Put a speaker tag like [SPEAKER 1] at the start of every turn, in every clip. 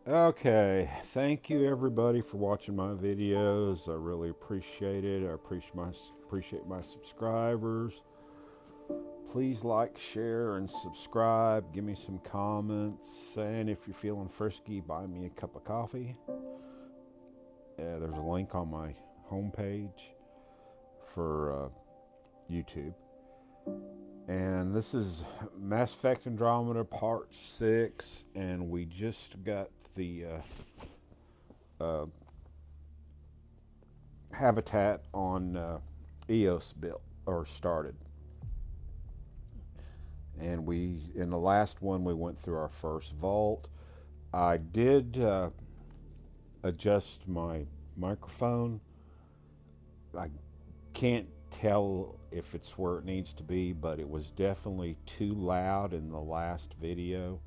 [SPEAKER 1] Okay, thank you everybody for watching my videos. I really appreciate it. I appreciate my subscribers. Please like, share, and subscribe. Give me some comments. And if you're feeling frisky, buy me a cup of coffee. There's a link on my homepage for YouTube. And this is Mass Effect Andromeda Part 6, and we just got the habitat on EOS built or started. And in the last one, we went through our first vault. I did adjust my microphone. I can't tell if it's where it needs to be, but it was definitely too loud in the last video,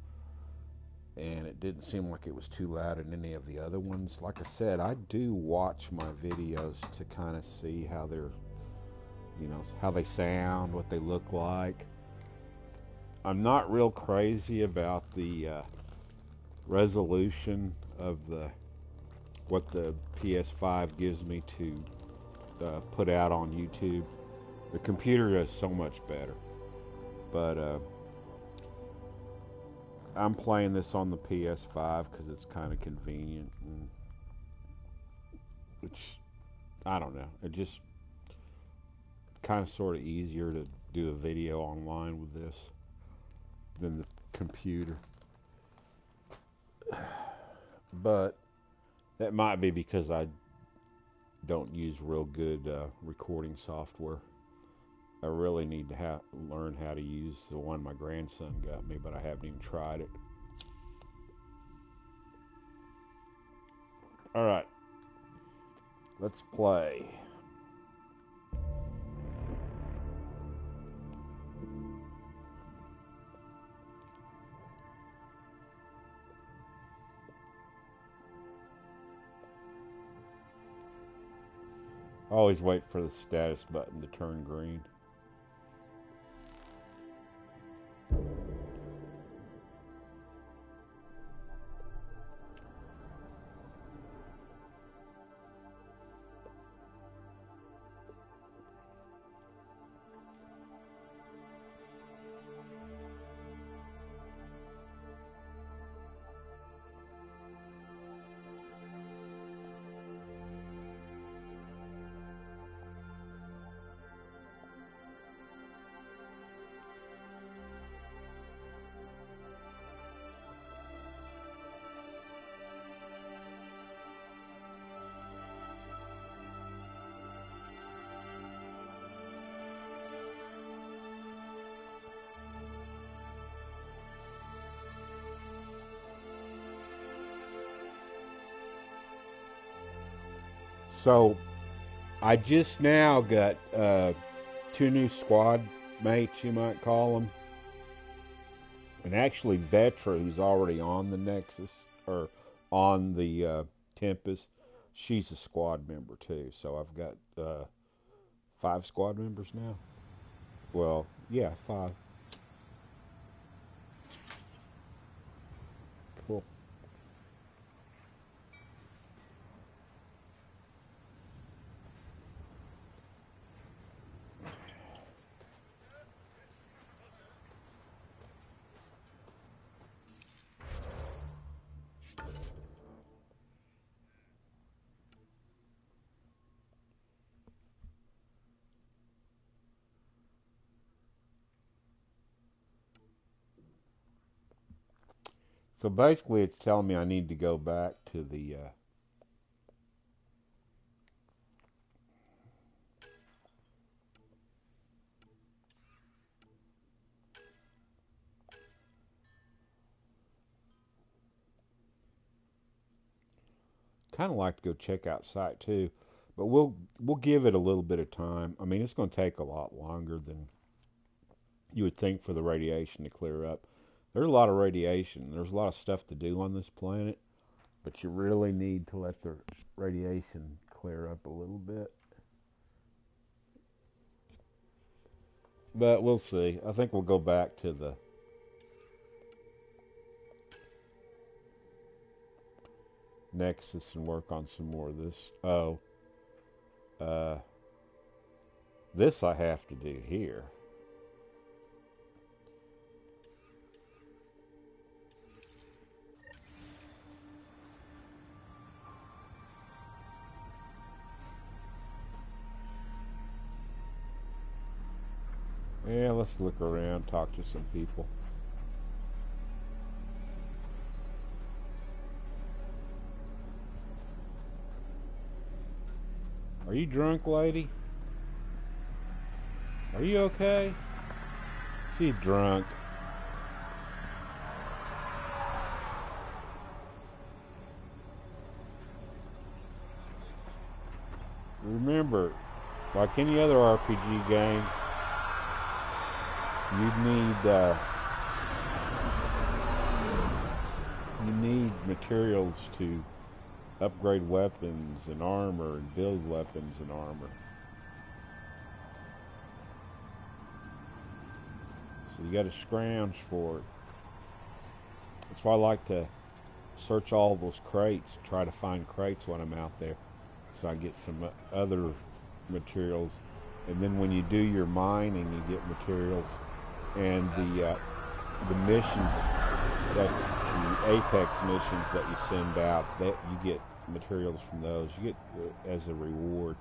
[SPEAKER 1] and it didn't seem like it was too loud in any of the other ones. Like I said, I do watch my videos to kind of see how they're, how they sound, what they look like. I'm not real crazy about the resolution of what the PS5 gives me to put out on YouTube. The computer does so much better, but I'm playing this on the PS5 because it's kind of convenient, and which I don't know. It just kind of sort of easier to do a video online with this than the computer. But that might be because I don't use real good recording software. I really need to learn how to use the one my grandson got me, but I haven't even tried it. All right, let's play. Always wait for the status button to turn green. So I just now got two new squad mates, you might call them. And actually, Vetra, who's already on the Nexus, or on the Tempest, she's a squad member too. So I've got 5 squad members now. Well, yeah, 5. Cool. So basically, it's telling me I need to go back to the. Kind of like to go check out site too, but we'll give it a little bit of time. I mean, it's going to take a lot longer than you would think for the radiation to clear up. There's a lot of radiation. There's a lot of stuff to do on this planet, but you really need to let the radiation clear up a little bit. But we'll see. I think we'll go back to the Nexus and work on some more of this. Oh, uh, this I have to do here. Yeah, let's look around, talk to some people. Are you drunk, lady? Are you okay? She's drunk. Remember, like any other RPG game, you need materials to upgrade weapons and armor and build weapons and armor. So you got to scrounge for it. That's why I like to search all those crates, try to find crates when I'm out there, so I get some other materials. And then when you do your mining, you get materials, and the missions, that the Apex missions that you send out, that you get materials from those. You get as a reward.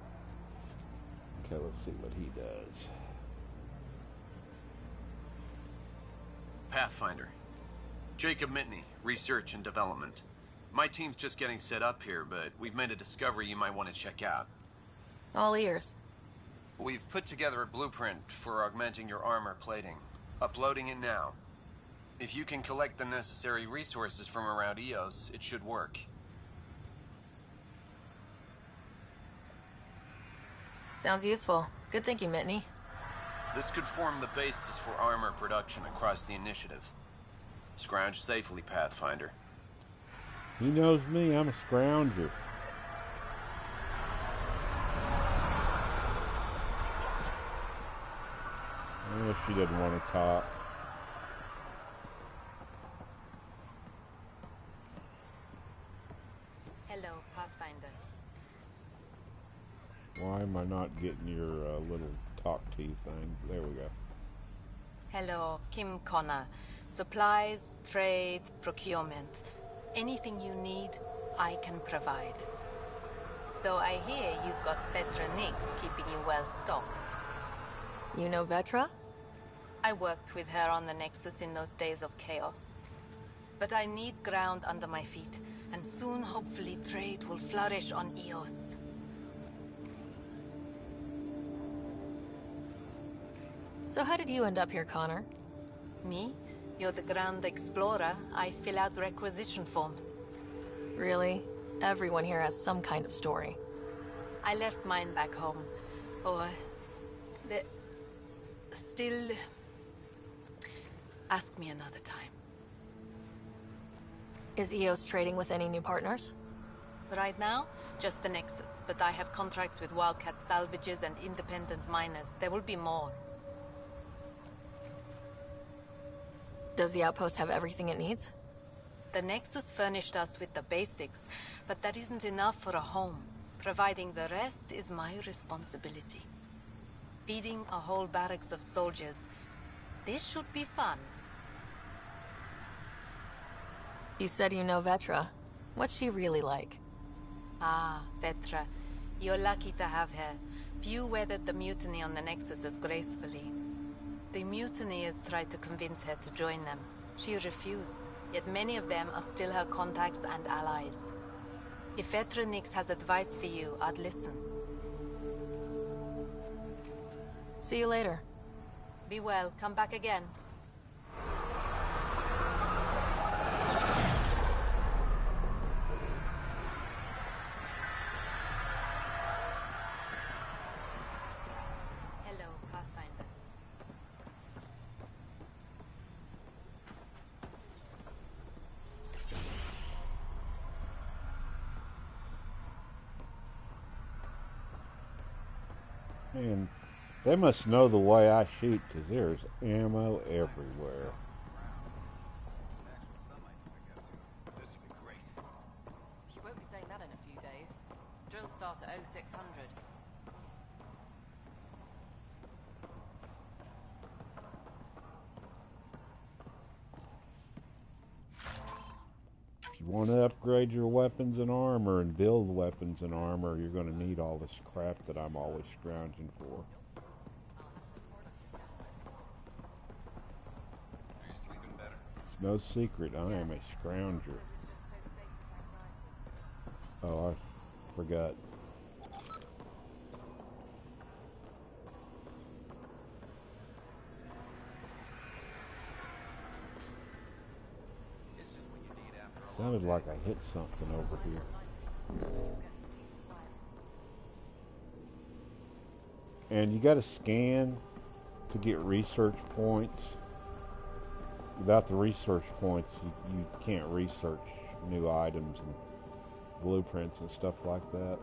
[SPEAKER 1] Okay, let's see what he does.
[SPEAKER 2] Pathfinder. Jacob Mitney, Research and Development. My team's just getting set up here, but we've made a discovery you might want to check out.
[SPEAKER 3] All ears.
[SPEAKER 2] We've put together a blueprint for augmenting your armor plating. Uploading it now. If you can collect the necessary resources from around EOS, it should work.
[SPEAKER 3] Sounds useful. Good thinking, Mitney.
[SPEAKER 2] This could form the basis for armor production across the initiative. Scrounge safely, Pathfinder.
[SPEAKER 1] He knows me. I'm a scrounger. She doesn't want to talk.
[SPEAKER 4] Hello, Pathfinder.
[SPEAKER 1] Why am I not getting your little talk to you thing? There we go.
[SPEAKER 4] Hello, Kim Connor. Supplies, trade, procurement. Anything you need, I can provide. Though I hear you've got Vetra Nix keeping you well stocked.
[SPEAKER 3] You know Vetra?
[SPEAKER 4] I worked with her on the Nexus in those days of chaos. But I need ground under my feet, and soon hopefully trade will flourish on EOS.
[SPEAKER 3] So how did you end up here, Connor?
[SPEAKER 4] Me? You're the Grand Explorer. I fill out requisition forms.
[SPEAKER 3] Really? Everyone here has some kind of story.
[SPEAKER 4] I left mine back home. Or... Still... Ask me another time.
[SPEAKER 3] Is EOS trading with any new partners?
[SPEAKER 4] Right now, just the Nexus, but I have contracts with Wildcat salvages and independent miners. There will be more.
[SPEAKER 3] Does the outpost have everything it needs?
[SPEAKER 4] The Nexus furnished us with the basics, but that isn't enough for a home. Providing the rest is my responsibility. Feeding a whole barracks of soldiers. This should be fun.
[SPEAKER 3] You said you know Vetra. What's she really like?
[SPEAKER 4] Ah, Vetra. You're lucky to have her. Few weathered the mutiny on the Nexus as gracefully. The mutineers tried to convince her to join them. She refused, yet many of them are still her contacts and allies. If Vetra Nix has advice for you, I'd listen.
[SPEAKER 3] See you later.
[SPEAKER 4] Be well. Come back again. Hello, Pathfinder.
[SPEAKER 1] And they must know the way I shoot, because there's ammo everywhere.
[SPEAKER 5] You won't be saying that in a few days. Drills start at 0600.
[SPEAKER 1] If you want to upgrade your weapons and armor and build weapons and armor, you're going to need all this crap that I'm always scrounging for. It's no secret, I am a scrounger. Oh, I forgot. Sounded like I hit something over here. And you got to scan to get research points. Without the research points, you can't research new items and blueprints and stuff like that.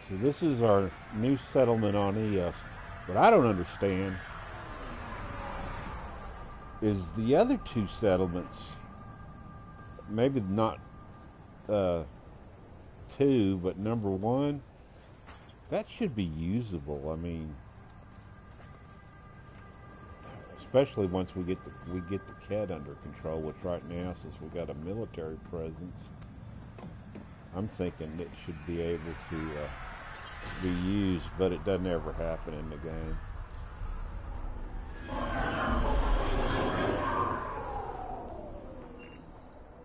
[SPEAKER 1] So this is our new settlement on EOS. What I don't understand is the other two settlements, maybe not two, but number one, that should be usable. I mean, especially once we get the Ked under control, which right now, since we got a military presence, I'm thinking it should be able to be used, but it doesn't ever happen in the game.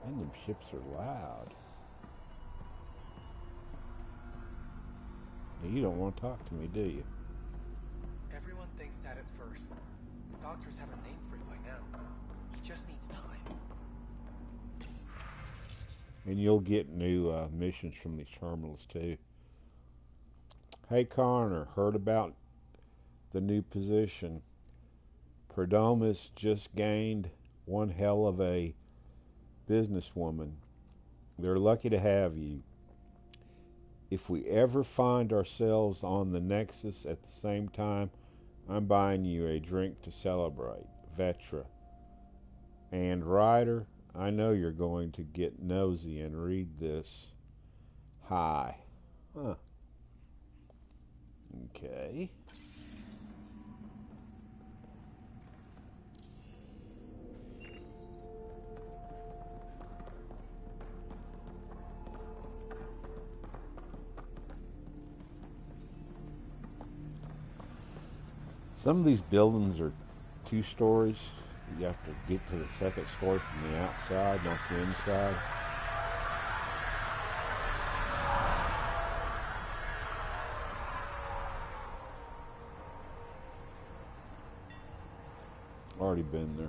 [SPEAKER 1] And them ships are loud. You don't want to talk to me, do you?
[SPEAKER 6] Everyone thinks that at first. The doctors have a name for it by now. He just needs time.
[SPEAKER 1] And you'll get new missions from these terminals too. Hey Connor, heard about the new position. Perdomus just gained one hell of a businesswoman. They're lucky to have you. If we ever find ourselves on the Nexus at the same time, I'm buying you a drink to celebrate. Vetra. And Ryder, I know you're going to get nosy and read this. Hi. Huh. Okay. Some of these buildings are 2 stories. You have to get to the second story from the outside, not the inside. already been there.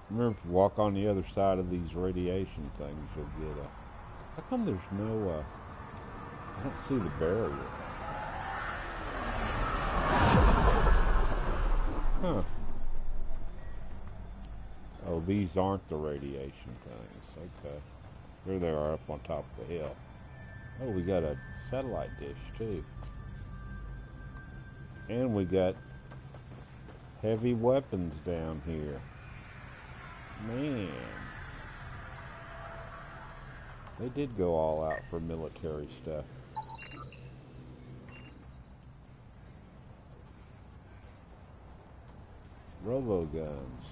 [SPEAKER 1] Remember, if you walk on the other side of these radiation things, you'll get a... How come there's no, I don't see the barrier. Huh. Oh, these aren't the radiation things. Okay. There they are up on top of the hill. Oh, we got a satellite dish, too. And we got heavy weapons down here. Man. They did go all out for military stuff. Robo guns.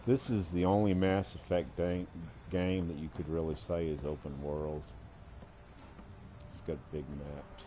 [SPEAKER 1] This is the only Mass Effect game that you could really say is open world. It's got big maps.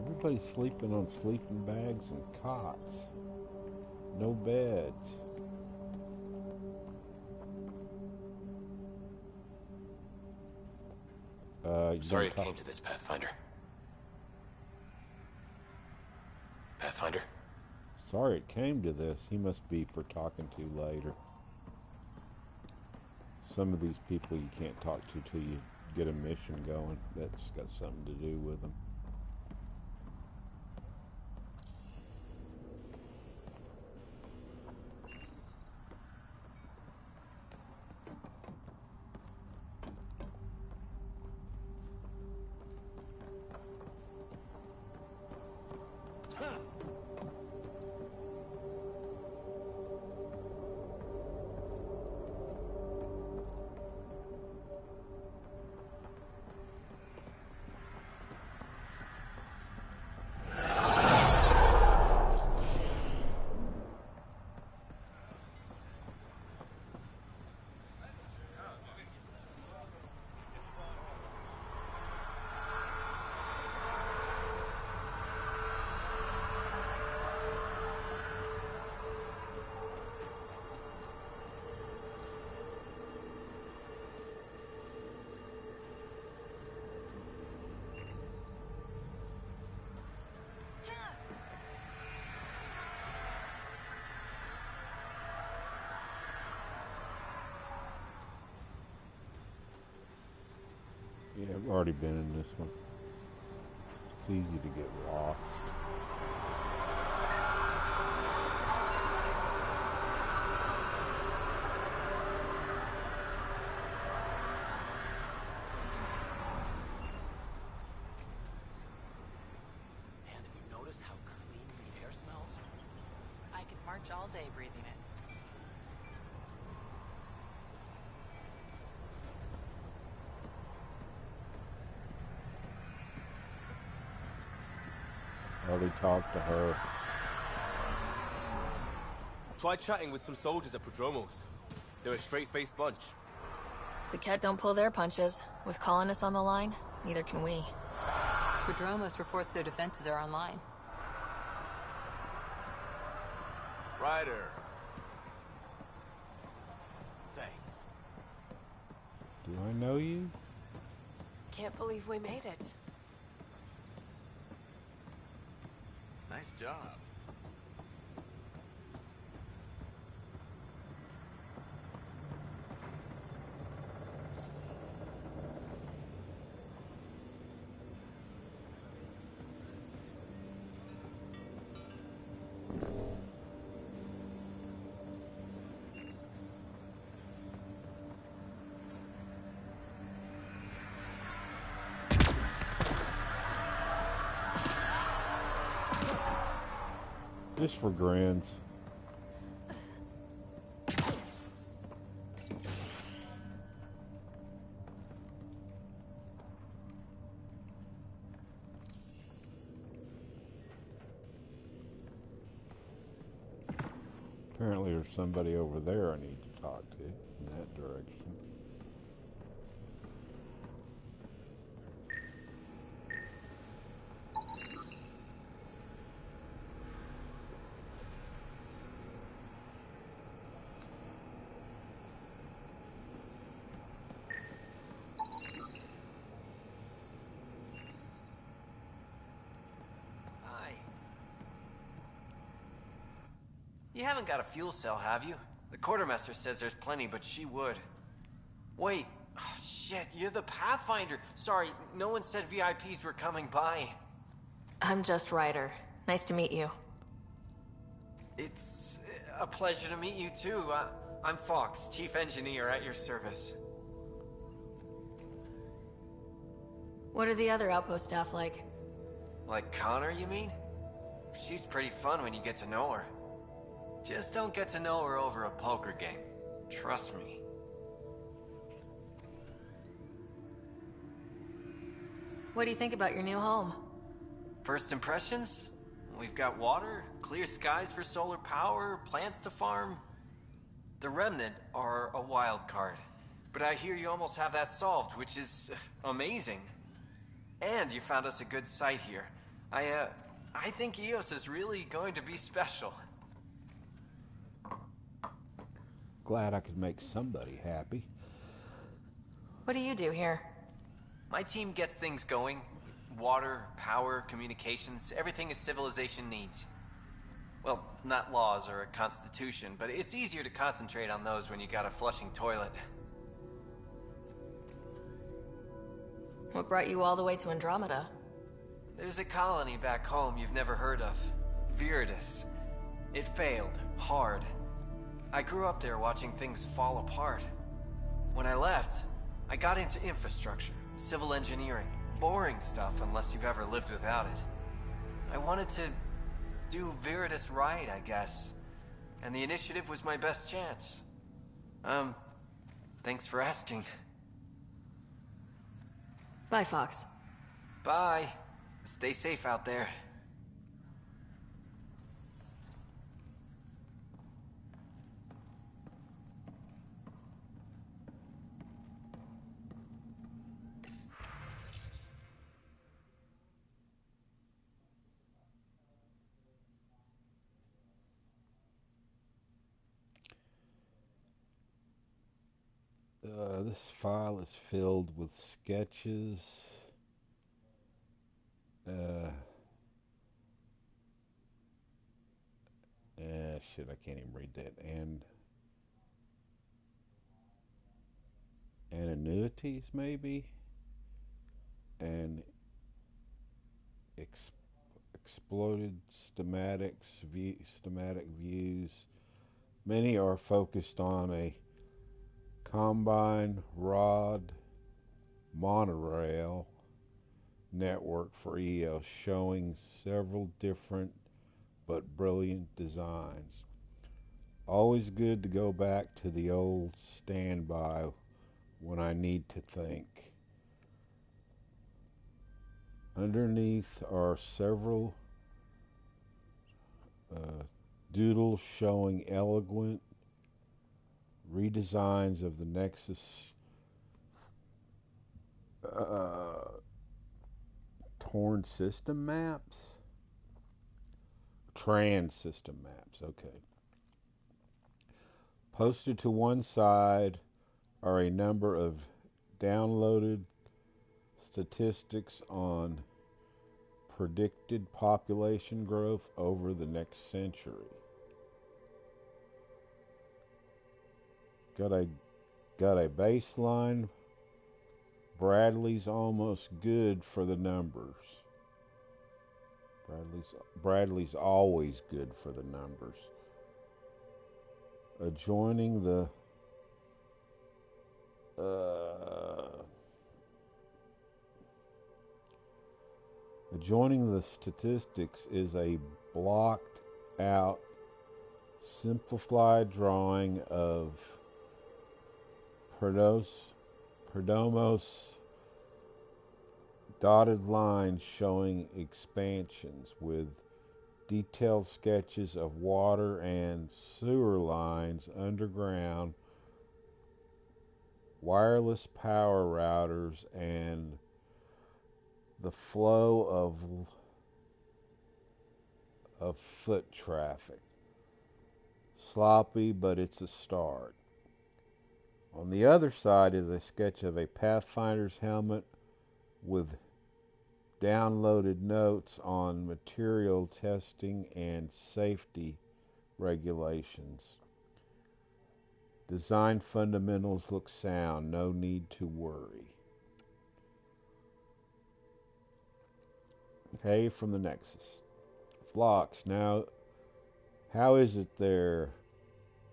[SPEAKER 1] Everybody's sleeping on sleeping bags and cots. No beds.
[SPEAKER 7] Sorry it came to this, Pathfinder. Pathfinder?
[SPEAKER 1] Sorry it came to this. He must be for talking to later. Some of these people you can't talk to till you get a mission going. That's got something to do with them. Yeah, I've already been in this one. It's easy to get lost.
[SPEAKER 6] Man, have you noticed how clean the air smells?
[SPEAKER 5] I could march all day breathing it.
[SPEAKER 1] Already talked to her.
[SPEAKER 8] Tried chatting with some soldiers at Prodromos. They're a straight-faced bunch.
[SPEAKER 3] The Ket don't pull their punches. With colonists on the line, neither can we.
[SPEAKER 5] Prodromos reports their defenses are online.
[SPEAKER 8] Ryder. Thanks.
[SPEAKER 1] Do I know you?
[SPEAKER 5] Can't believe we made it.
[SPEAKER 9] Nice job.
[SPEAKER 1] Just for grins. Apparently there's somebody over there I need to talk to in that direction.
[SPEAKER 10] You haven't got a fuel cell, have you? The quartermaster says there's plenty, but she would. Wait. Oh, shit, you're the Pathfinder. Sorry, no one said VIPs were coming by.
[SPEAKER 3] I'm just Ryder. Nice to meet you.
[SPEAKER 10] It's a pleasure to meet you, too. I'm Fox, Chief Engineer at your service.
[SPEAKER 3] What are the other outpost staff like?
[SPEAKER 10] Like Connor, you mean? She's pretty fun when you get to know her. Just don't get to know her over a poker game. Trust me.
[SPEAKER 3] What do you think about your new home?
[SPEAKER 10] First impressions? We've got water, clear skies for solar power, plants to farm. The Remnant are a wild card. But I hear you almost have that solved, which is amazing. And you found us a good site here. I think EOS is really going to be special.
[SPEAKER 1] Glad I could make somebody happy.
[SPEAKER 3] What do you do here?
[SPEAKER 10] My team gets things going. Water, power, communications, everything a civilization needs. Well, not laws or a constitution, but it's easier to concentrate on those when you got a flushing toilet.
[SPEAKER 3] What brought you all the way to Andromeda?
[SPEAKER 10] There's a colony back home you've never heard of. Viridis. It failed. Hard. I grew up there watching things fall apart. When I left, I got into infrastructure, civil engineering. Boring stuff unless you've ever lived without it. I wanted to do Viridis right, I guess. And the initiative was my best chance. Thanks for asking.
[SPEAKER 3] Bye, Fox.
[SPEAKER 10] Bye. Stay safe out there.
[SPEAKER 1] This file is filled with sketches. Shit, I can't even read that. And annuities, maybe? And exploded schematic views. Many are focused on a combine rod monorail network for EOS, showing several different but brilliant designs. Always good to go back to the old standby when I need to think. Underneath are several doodles showing elegant redesigns of the Nexus torn system maps. Trans system maps, okay. Posted to one side are a number of downloaded statistics on predicted population growth over the next century. Got a baseline. Bradley's almost good for the numbers. Bradley's always good for the numbers. Adjoining the statistics is a blocked out, simplified drawing of Perdomos dotted lines showing expansions with detailed sketches of water and sewer lines underground, wireless power routers, and the flow of foot traffic. Sloppy, but it's a start. On the other side is a sketch of a Pathfinder's helmet with downloaded notes on material testing and safety regulations. Design fundamentals look sound, no need to worry. Hey from the Nexus. Phlox, now, how is it there?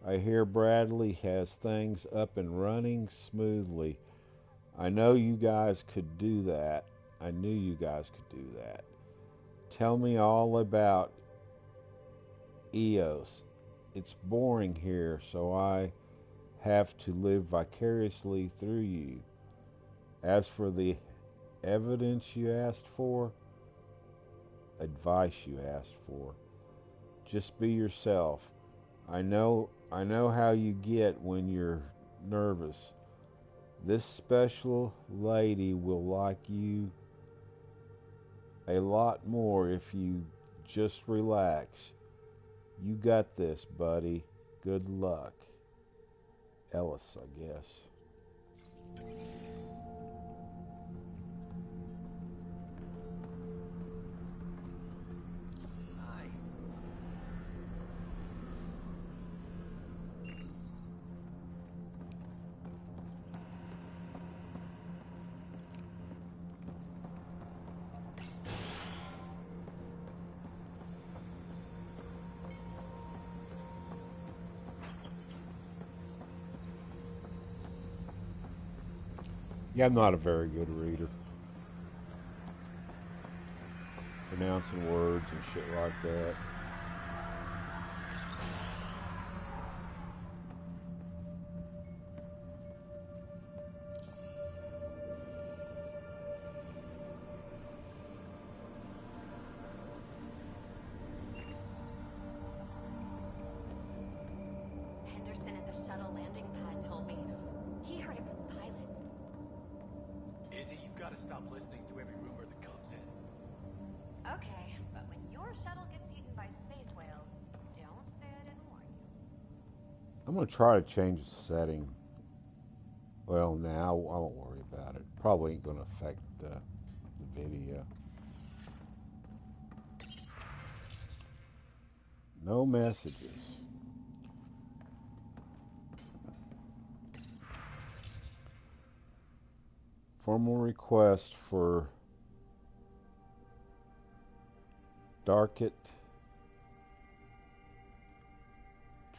[SPEAKER 1] I hear Bradley has things up and running smoothly. I know you guys could do that. I knew you guys could do that. Tell me all about EOS. It's boring here, so I have to live vicariously through you. As for the evidence you asked for, advice you asked for, just be yourself. I know how you get when you're nervous. This special lady will like you a lot more if you just relax. You got this, buddy. Good luck. Ellis, I guess. Yeah, I'm not a very good reader. Pronouncing words and shit like that.
[SPEAKER 11] Henderson at the shuttle landing pad told me. He heard it from the pilot.
[SPEAKER 6] Izzy, you gotta stop listening to every rumor that comes in.
[SPEAKER 11] Okay, but when your shuttle gets eaten by space whales, don't say I didn't warn you.
[SPEAKER 1] I'm going to try to change the setting. Well, now I won't worry about it. Probably ain't going to affect the video. No messages. Formal request for Darket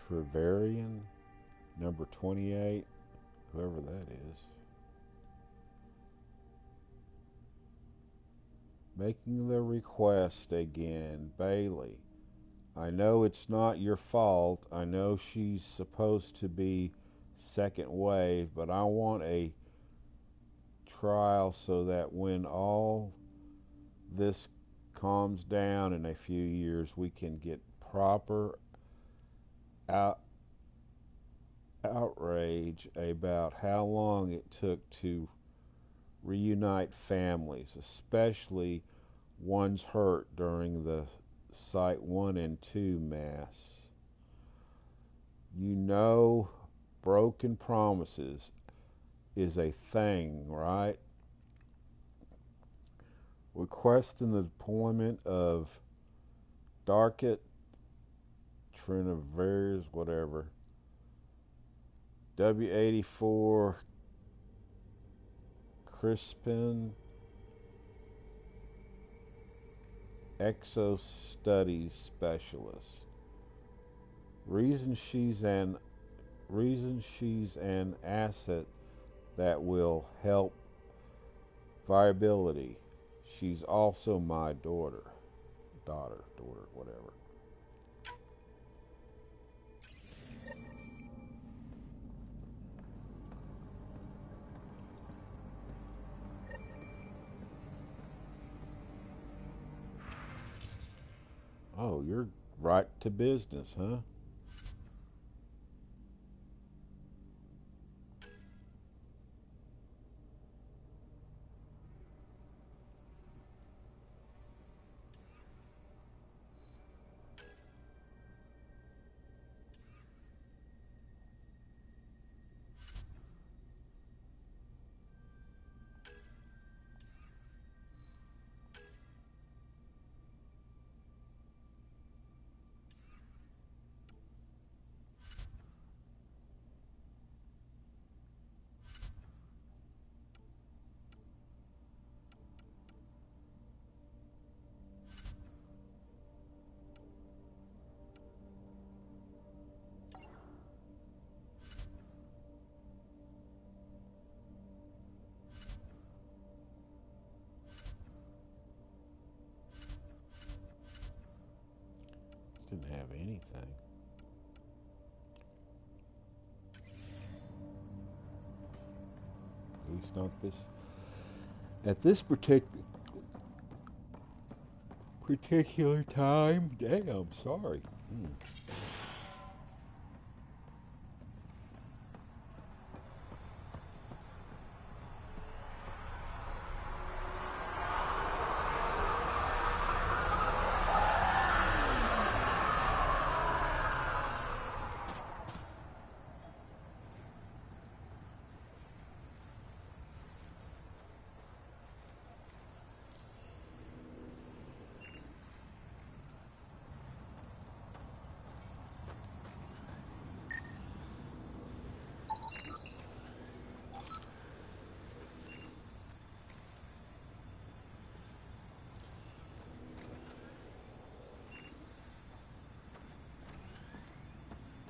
[SPEAKER 1] Trevarian, number 28, whoever that is. Making the request again, Bailey. I know it's not your fault. I know she's supposed to be second wave, but I want a trial so that when all this calms down in a few years, we can get proper outrage about how long it took to reunite families, especially ones hurt during the Site 1 and 2 mass. You know, broken promises is a thing, right? requesting the deployment of Darket Triniver's whatever W-84 Crispin Exo Studies Specialist. Reason she's an asset that will help viability. She's also my daughter, whatever. Oh, you're right to business, huh? Didn't have anything. At least not this. At this particular time. Damn, sorry.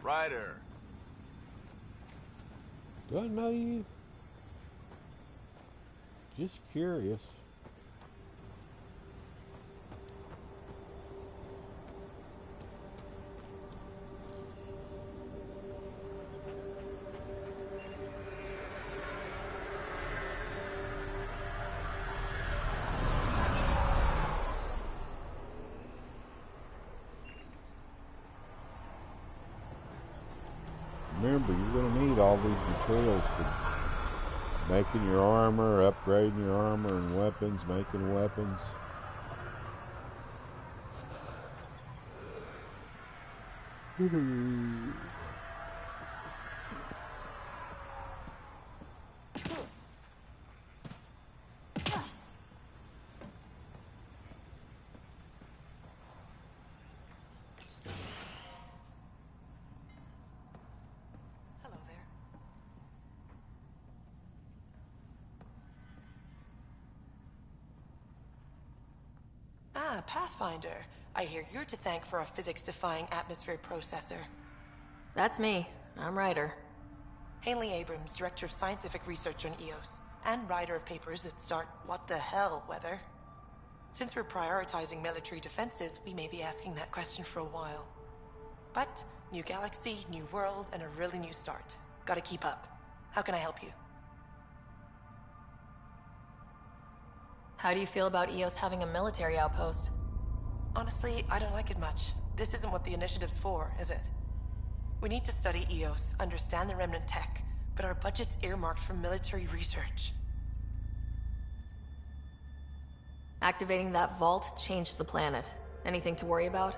[SPEAKER 9] Ryder.
[SPEAKER 1] Do I know you? Just curious. Remember, you're going to need all these materials for making your armor, upgrading your armor and weapons, making weapons.
[SPEAKER 12] Ah, Pathfinder. I hear you're to thank for a physics-defying atmosphere processor.
[SPEAKER 3] That's me. I'm Ryder.
[SPEAKER 12] Haley Abrams, Director of Scientific Research on EOS, and writer of papers that start what the hell weather. Since we're prioritizing military defenses, we may be asking that question for a while. But, new galaxy, new world, and a really new start. Gotta keep up. How can I help you?
[SPEAKER 3] How do you feel about EOS having a military outpost?
[SPEAKER 12] Honestly, I don't like it much. This isn't what the initiative's for, is it? We need to study EOS, understand the remnant tech, but our budget's earmarked for military research.
[SPEAKER 3] Activating that vault changed the planet. Anything to worry about?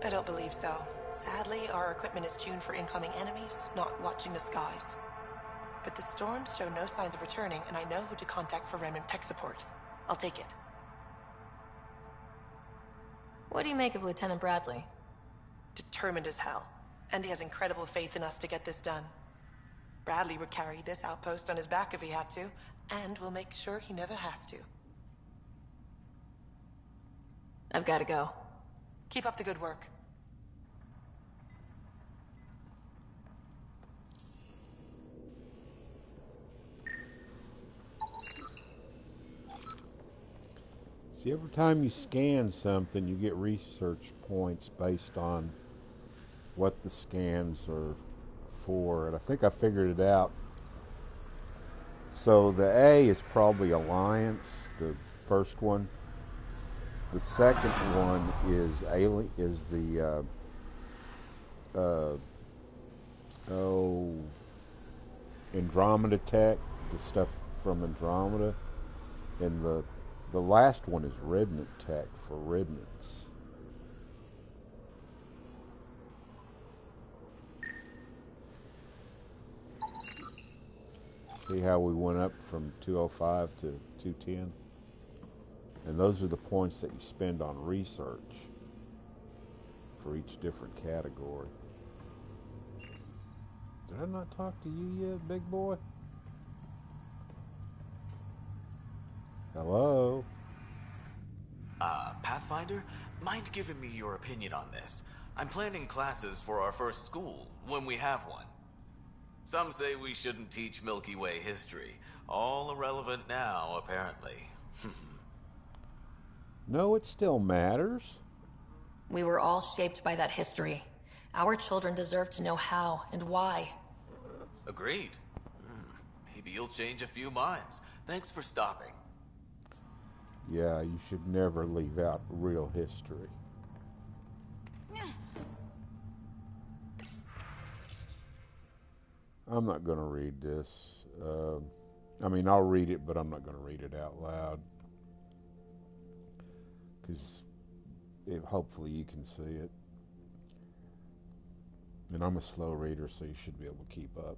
[SPEAKER 12] I don't believe so. Sadly, our equipment is tuned for incoming enemies, not watching the skies. But the storms show no signs of returning, and I know who to contact for remnant tech support. I'll take it.
[SPEAKER 3] What do you make of Lieutenant Bradley?
[SPEAKER 12] Determined as hell. And he has incredible faith in us to get this done. Bradley would carry this outpost on his back if he had to, and we'll make sure he never has to.
[SPEAKER 3] I've got to go.
[SPEAKER 12] Keep up the good work.
[SPEAKER 1] See, every time you scan something, you get research points based on what the scans are for, and I think I figured it out. So the A is probably Alliance, the first one. The second one is the Andromeda tech, the stuff from Andromeda, and the last one is Remnant tech for Remnants. See how we went up from 205 to 210? And those are the points that you spend on research for each different category. Did I not talk to you yet, big boy? Hello?
[SPEAKER 9] Pathfinder? Mind giving me your opinion on this? I'm planning classes for our first school, when we have one. Some say we shouldn't teach Milky Way history. All irrelevant now, apparently.
[SPEAKER 1] No, it still matters.
[SPEAKER 3] We were all shaped by that history. Our children deserve to know how and why.
[SPEAKER 9] Agreed. Maybe you'll change a few minds. Thanks for stopping.
[SPEAKER 1] Yeah, you should never leave out real history. I'm not going to read this. I mean, I'll read it, but I'm not going to read it out loud. Because hopefully you can see it. And I'm a slow reader, so you should be able to keep up.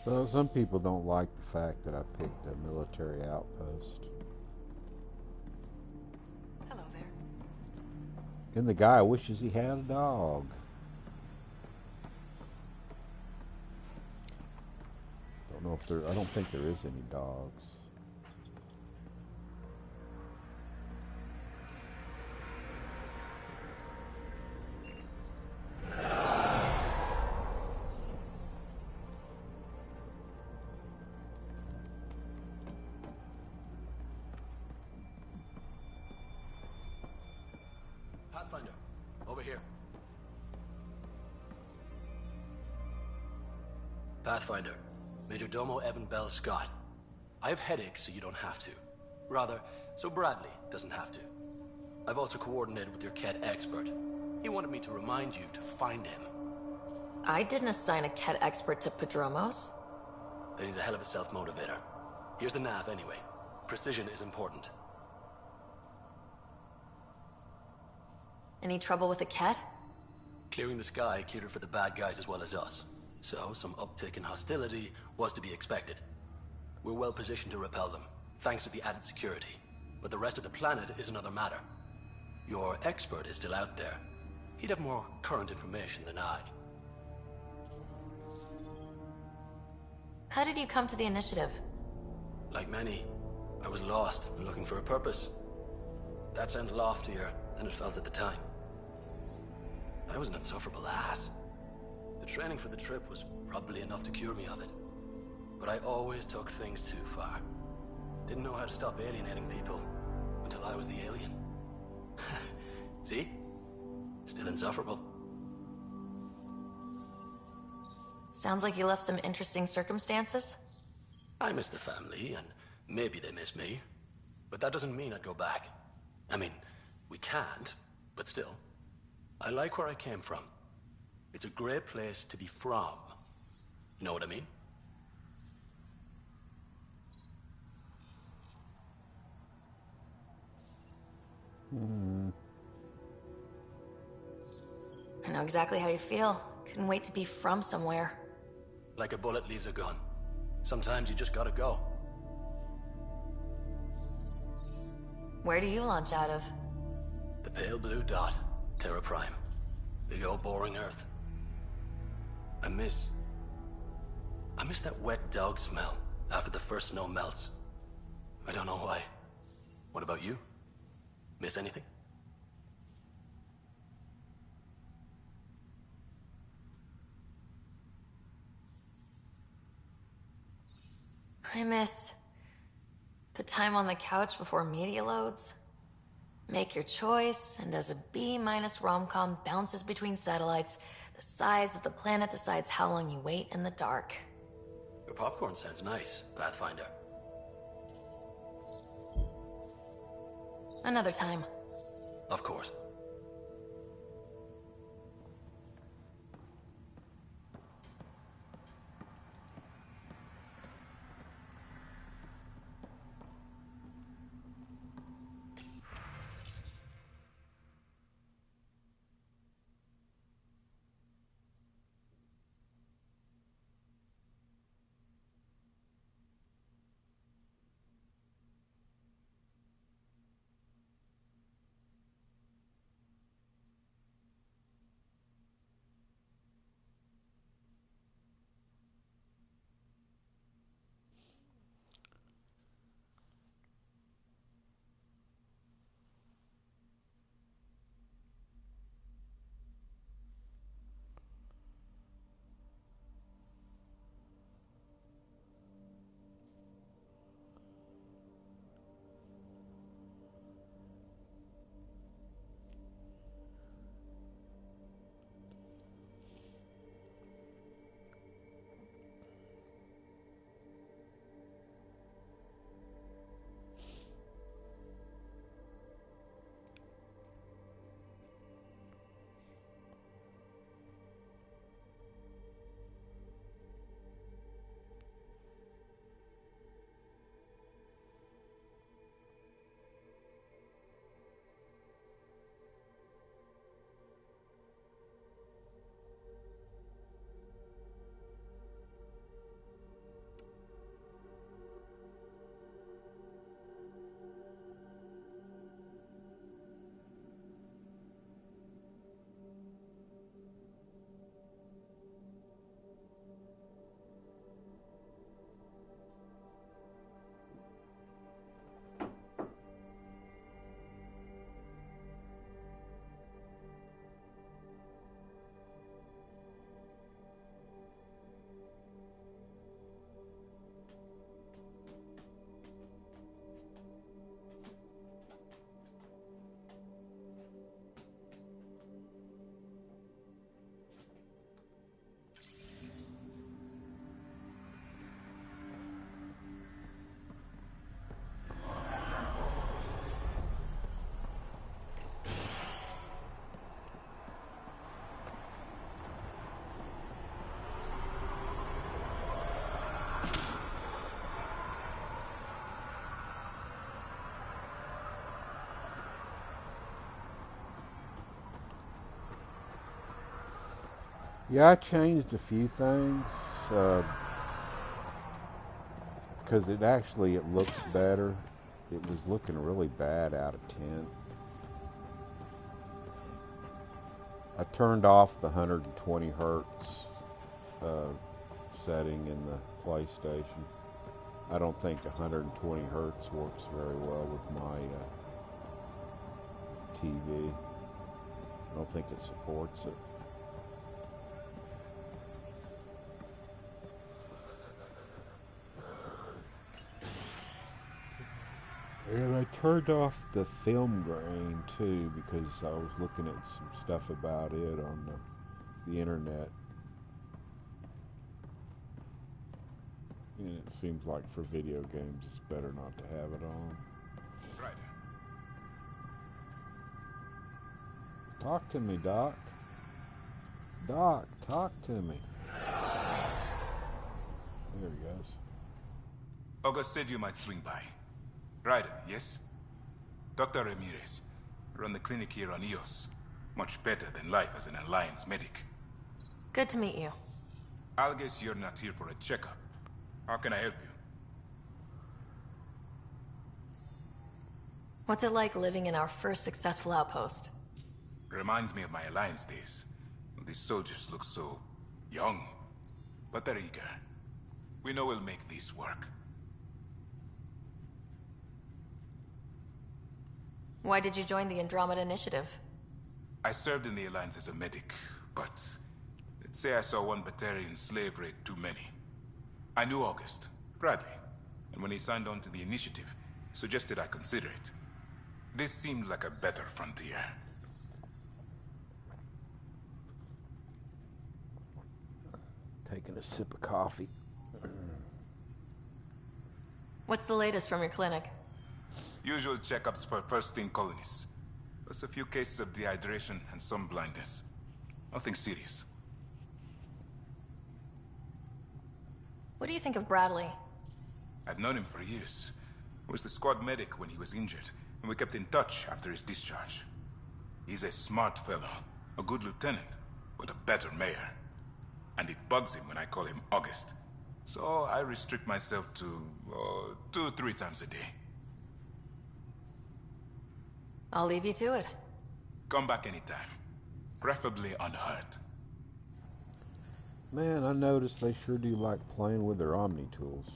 [SPEAKER 1] So some people don't like the fact that I picked a military outpost.
[SPEAKER 12] Hello there.
[SPEAKER 1] And the guy wishes he had a dog. Don't know if there. I don't think there is any dogs.
[SPEAKER 7] Pathfinder, over here. Pathfinder, Major Domo Evan Bell Scott. I have headaches, so you don't have to. Rather, so Bradley doesn't have to. I've also coordinated with your Ket expert. He wanted me to remind you to find him.
[SPEAKER 3] I didn't assign a Ket expert to Padromos.
[SPEAKER 7] Then he's a hell of a self-motivator. Here's the nav anyway. Precision is important.
[SPEAKER 3] Any trouble with the Ket?
[SPEAKER 7] Clearing the sky cleared it for the bad guys as well as us. So, some uptick in hostility was to be expected. We're well positioned to repel them, thanks to the added security. But the rest of the planet is another matter. Your expert is still out there. He'd have more current information than I.
[SPEAKER 3] How did you come to the initiative?
[SPEAKER 7] Like many, I was lost and looking for a purpose. That sounds loftier than it felt at the time. I was an insufferable ass. The training for the trip was probably enough to cure me of it. But I always took things too far. Didn't know how to stop alienating people until I was the alien. See? Still insufferable.
[SPEAKER 3] Sounds like you left some interesting circumstances.
[SPEAKER 7] I miss the family, and maybe they miss me. But that doesn't mean I'd go back. I mean, we can't, but still. I like where I came from. It's a great place to be from. You know what I mean?
[SPEAKER 3] I know exactly how you feel. Couldn't wait to be from somewhere.
[SPEAKER 7] Like a bullet leaves a gun. Sometimes you just gotta go.
[SPEAKER 3] Where do you launch out of?
[SPEAKER 7] The pale blue dot, Terra Prime. Big old boring Earth. I miss that wet dog smell after the first snow melts. I don't know why. What about you? Miss anything?
[SPEAKER 3] I miss the time on the couch before media loads. Make your choice, and as a B- rom-com bounces between satellites, the size of the planet decides how long you wait in the dark.
[SPEAKER 7] Your popcorn sounds nice, Pathfinder.
[SPEAKER 3] Another time.
[SPEAKER 7] Of course.
[SPEAKER 1] Yeah, I changed a few things because it looks better. It was looking really bad out of 10. I turned off the 120 hertz setting in the PlayStation. I don't think 120 hertz works very well with my TV. I don't think it supports it. And I turned off the film grain too because I was looking at some stuff about it on the internet. And it seems like for video games it's better not to have it on.
[SPEAKER 13] Right.
[SPEAKER 1] Talk to me, Doc. Doc, talk to me. There he goes.
[SPEAKER 13] August said you might swing by. Ryder, yes? Dr. Ramirez. Run the clinic here on EOS. Much better than life as an Alliance medic.
[SPEAKER 3] Good to meet you.
[SPEAKER 13] I'll guess you're not here for a checkup. How can I help you?
[SPEAKER 3] What's it like living in our first successful outpost?
[SPEAKER 13] Reminds me of my Alliance days. These soldiers look so young, but they're eager. We know we'll make this work.
[SPEAKER 3] Why did you join the Andromeda Initiative?
[SPEAKER 13] I served in the Alliance as a medic, but let's say I saw one Batarian slave raid too many. I knew August, Bradley, and when he signed on to the initiative, suggested I consider it. This seemed like a better frontier.
[SPEAKER 1] Taking a sip of coffee.
[SPEAKER 3] What's the latest from your clinic?
[SPEAKER 13] Usual checkups for first-team colonists. Plus a few cases of dehydration and some blindness. Nothing serious.
[SPEAKER 3] What do you think of Bradley?
[SPEAKER 13] I've known him for years. I was the squad medic when he was injured, and we kept in touch after his discharge. He's a smart fellow, a good lieutenant, but a better mayor. And it bugs him when I call him August. So I restrict myself to 2-3 times a day.
[SPEAKER 3] I'll leave you to it.
[SPEAKER 13] Come back anytime. Preferably unhurt.
[SPEAKER 1] Man, I noticed they sure do like playing with their Omni tools.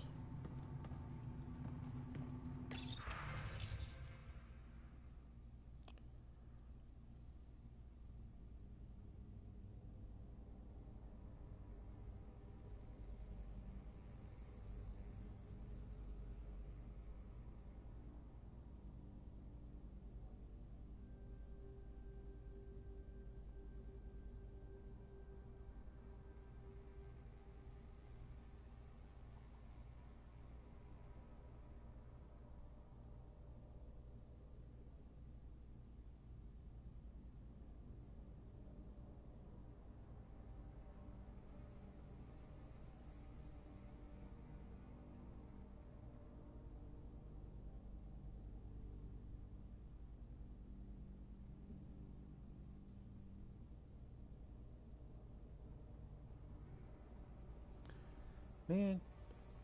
[SPEAKER 1] Man,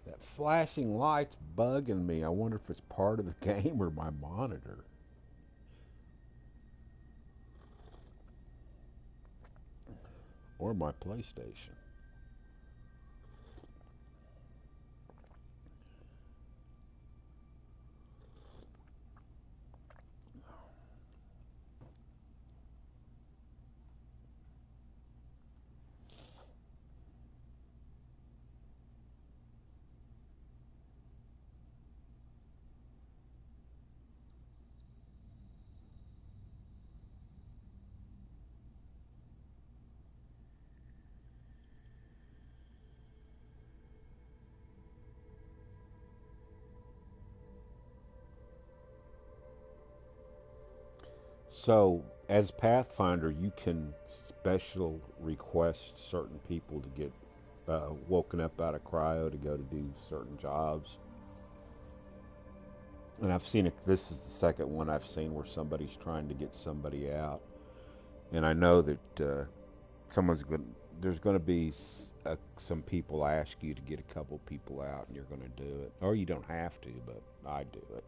[SPEAKER 1] that flashing light's bugging me. I wonder if it's part of the game or my monitor. Or my PlayStation. So, as Pathfinder, you can special request certain people to get woken up out of cryo to go to do certain jobs. And I've seen it. This is the second one I've seen where somebody's trying to get somebody out. And I know that someone's there's going to be some people ask you to get a couple people out, and you're going to do it, or you don't have to, but I do it.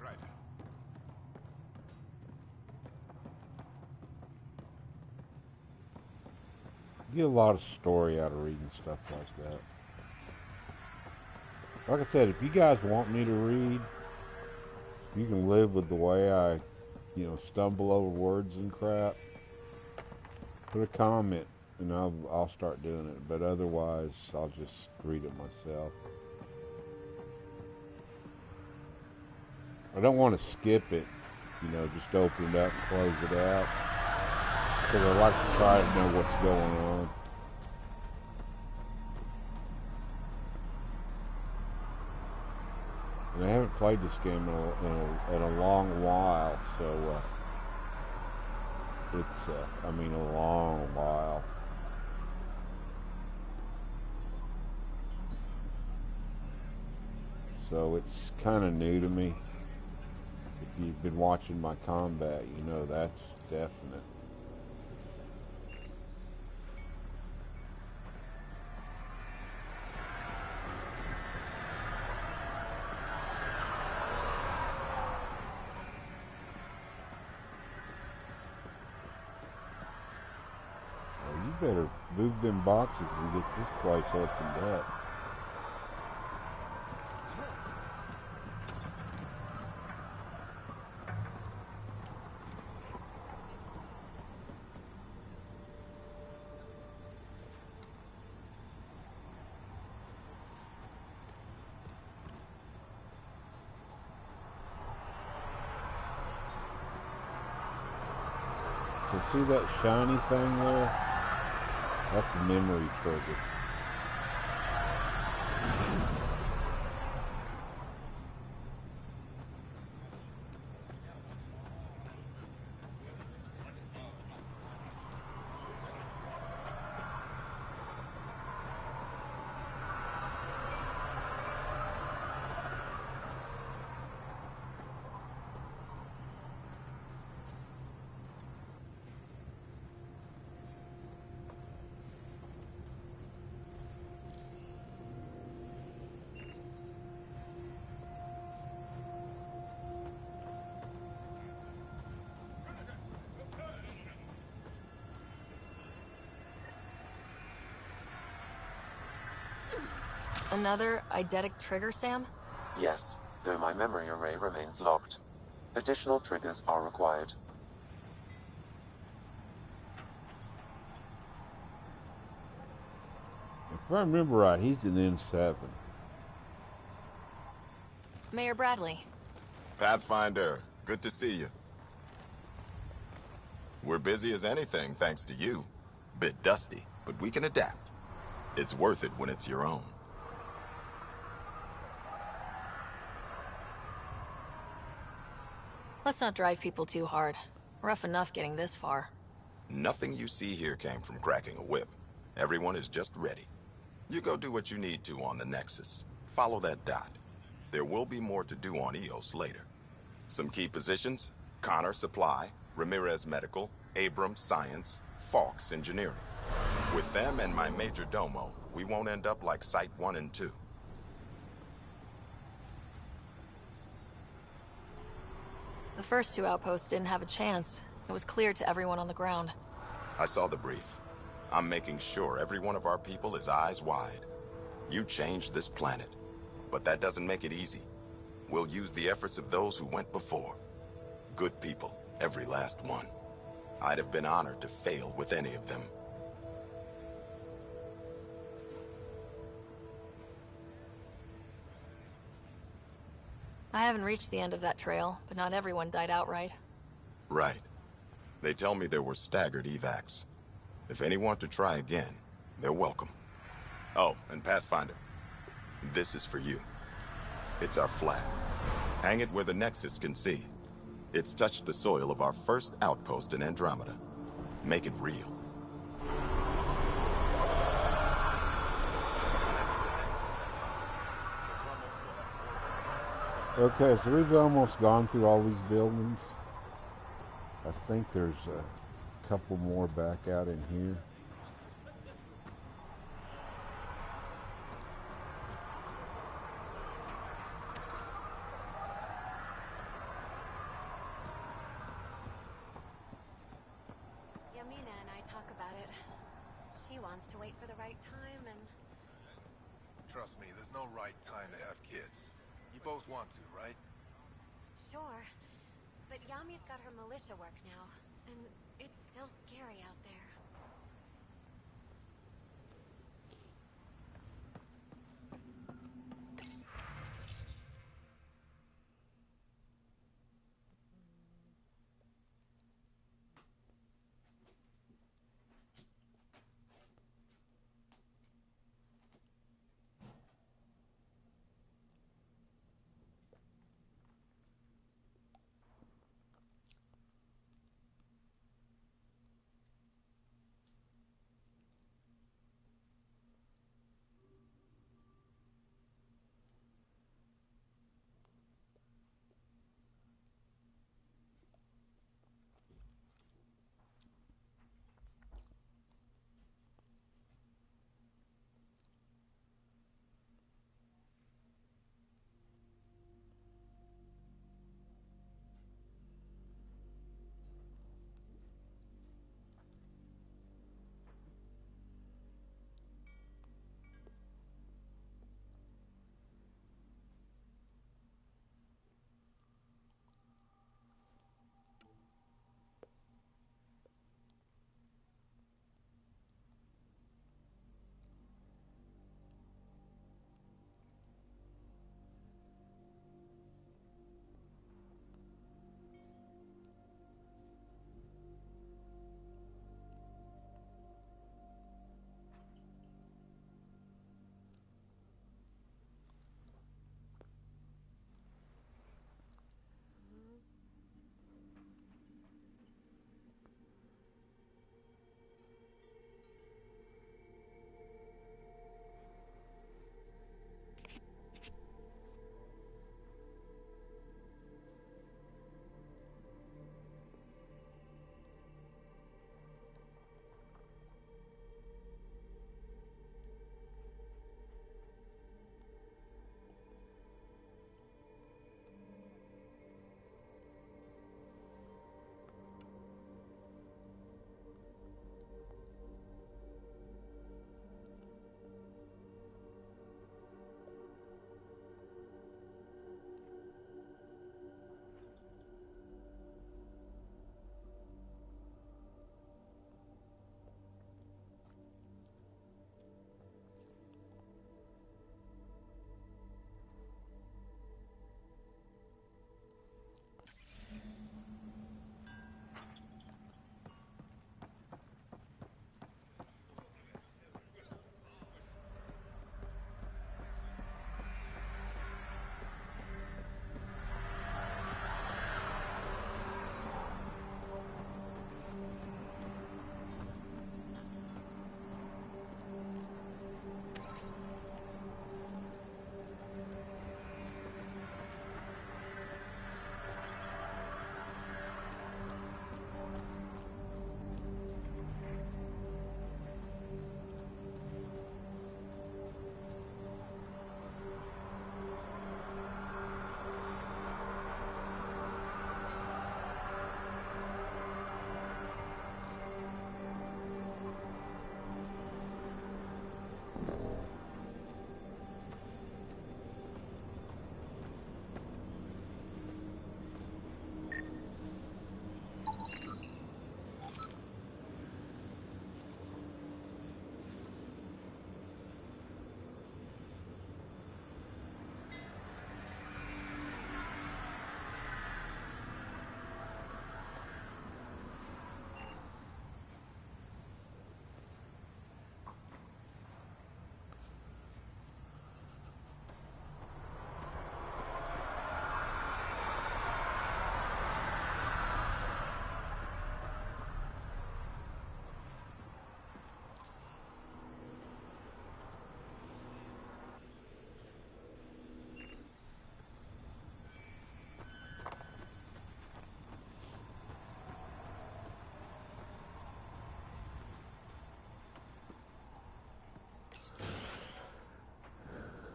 [SPEAKER 13] Right.
[SPEAKER 1] You get a lot of story out of reading stuff like that. Like I said, if you guys want me to read, you can live with the way I, stumble over words and crap. Put a comment, and I'll start doing it. But otherwise, I'll just read it myself. I don't want to skip it, just open it up and close it out. Because I like to try to know what's going on. And I haven't played this game in a long while, so it's, a long while. So it's kind of new to me. If you've been watching my combat, that's definite. better move them boxes and get this place opened up. So see that shiny thing there? That's a memory trigger.
[SPEAKER 3] Another eidetic trigger, Sam?
[SPEAKER 14] Yes, though my memory array remains locked. Additional triggers are required.
[SPEAKER 1] If I remember right, he's an N7.
[SPEAKER 3] Mayor Bradley.
[SPEAKER 15] Pathfinder, good to see you. We're busy as anything, thanks to you. Bit dusty, but we can adapt. It's worth it when it's your own.
[SPEAKER 3] Let's not drive people too hard. Rough enough getting this far.
[SPEAKER 15] Nothing you see here came from cracking a whip. Everyone is just ready. You go do what you need to on the Nexus. Follow that dot. There will be more to do on EOS later. Some key positions: Connor Supply, Ramirez Medical, Abrams Science, Falks Engineering. With them and my major domo, we won't end up like Site 1 and 2.
[SPEAKER 3] The first two outposts didn't have a chance. It was clear to everyone on the ground.
[SPEAKER 15] I saw the brief. I'm making sure every one of our people is eyes wide. You changed this planet, but that doesn't make it easy. We'll use the efforts of those who went before. Good people, every last one. I'd have been honored to fail with any of them.
[SPEAKER 3] I haven't reached the end of that trail, but not everyone died outright.
[SPEAKER 15] Right. They tell me there were staggered evacs. If any want to try again, they're welcome. Oh, and Pathfinder, this is for you. It's our flag. Hang it where the Nexus can see. It's touched the soil of our first outpost in Andromeda. Make it real.
[SPEAKER 1] Okay, so we've almost gone through all these buildings. I think there's a couple more back out in here.
[SPEAKER 11] Yamina and I talk about it. She wants to wait for the right time and...
[SPEAKER 6] Trust me, there's no right time to have kids. You both want to, right?
[SPEAKER 11] Sure. But Yami's got her militia work now, and it's still scary out there.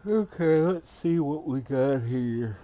[SPEAKER 1] Okay, let's see what we got here.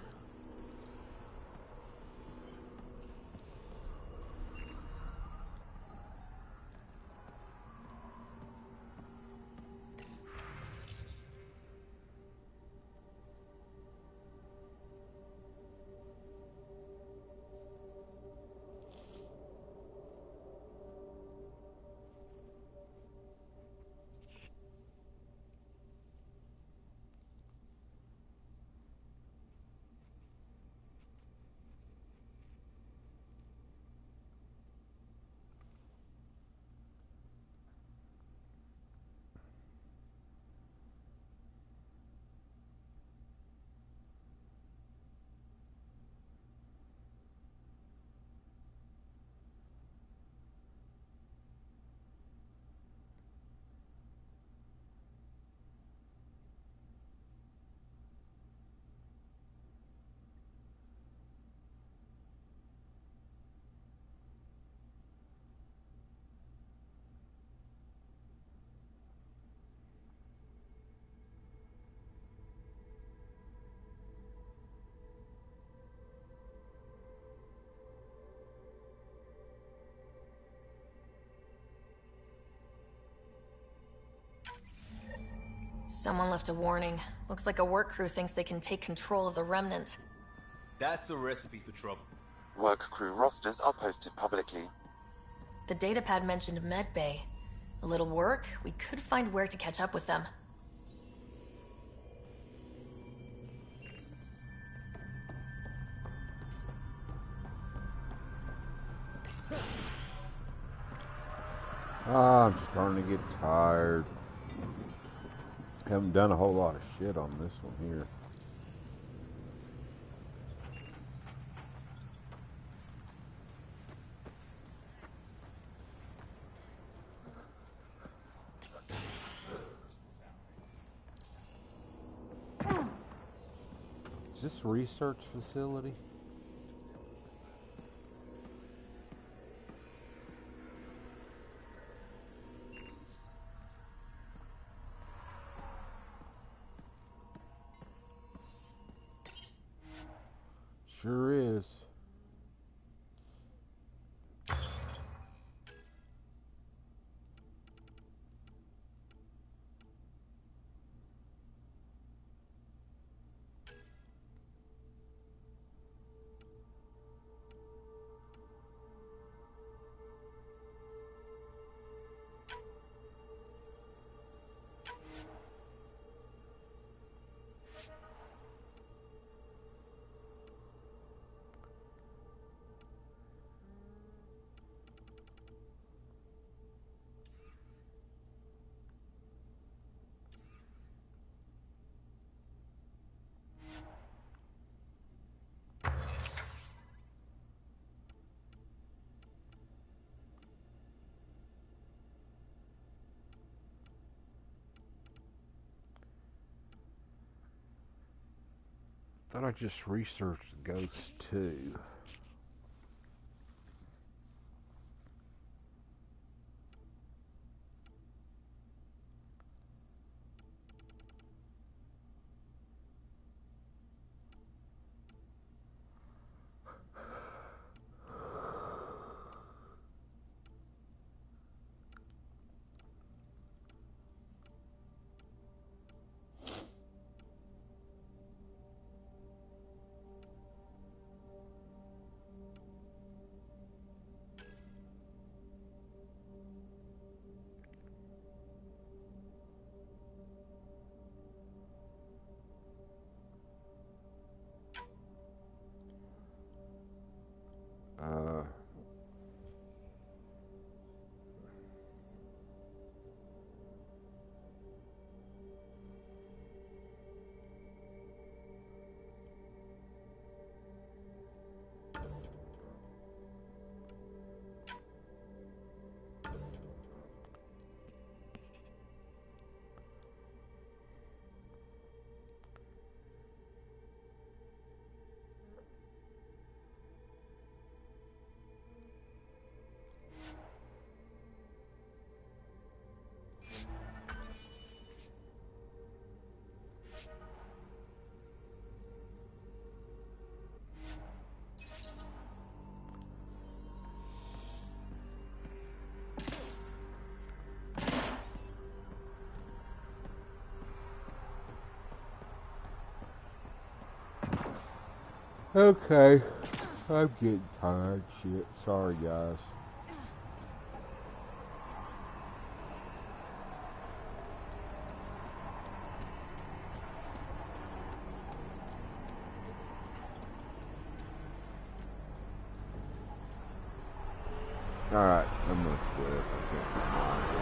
[SPEAKER 3] Someone left a warning. Looks like a work crew thinks they can take control of the remnant.
[SPEAKER 8] That's a recipe for trouble.
[SPEAKER 14] Work crew rosters are posted publicly.
[SPEAKER 3] The datapad mentioned medbay. A little work, we could find where to catch up with them.
[SPEAKER 1] I'm starting to get tired. Haven't done a whole lot of shit on this one here. Is this research facility? Sure is. Thought I just researched ghosts too. Okay. I'm getting tired. Shit. Sorry, guys. Alright, I'm gonna quit. I can't be bothered.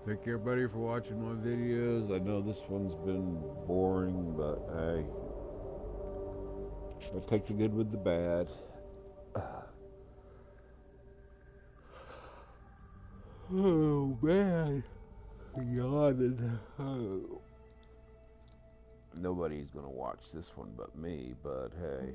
[SPEAKER 1] Thank everybody for watching my videos. I know this one's been boring, but hey, I'll take the good with the bad. Oh man, yawning. Oh. Nobody's gonna watch this one but me, but hey.